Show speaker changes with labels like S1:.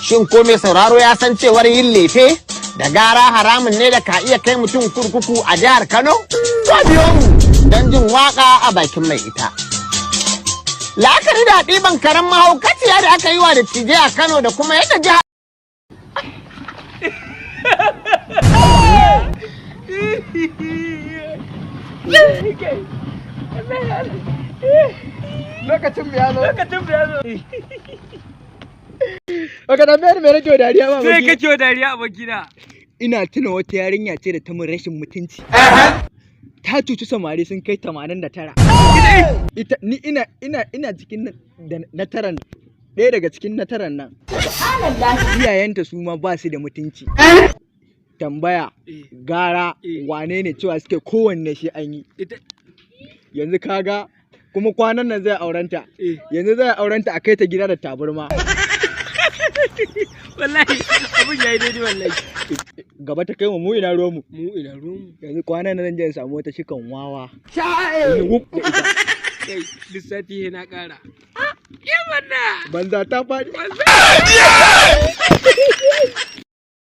S1: Shin ko mai sauraro ya san cewar yin lefe da gara haramun ne da ka iya kai mutum kurkuku a jihar Kano? To biyo mu don jin waka a bakin mai ita. La'akari da ɗiban karen mahaukaciya da aka yi wa da tije a Kano da kuma yadda jihar
S2: lokacin ya zo baka da bayar mai rake dariya ba
S3: sai kake dariya a bakina.
S2: Ina tuna wata yarinya ce da ta mun rashin mutunci. Ta cuci samari sun kai 89. Ni ina cikin na taran, ɗaya daga cikin na taran nan. Iyayenta su ma ba su da mutunci. Tambaya gara wane ne cewa suke kowanne shi an yi. Yanzu kaga kuma kwanan nan zai aurenta. Yanzu zai aurenta a kai ta gida da taburma.
S3: Wallahi abin yayi daidai wallahi.
S2: Gaba ta kai mu ina romu.
S3: Mu ina romu.
S2: Yanzu kwanan nan zan je in samu wata shikan wawa.
S3: Kai lissafi na kara. Ya banna.
S2: Banza ta faɗi.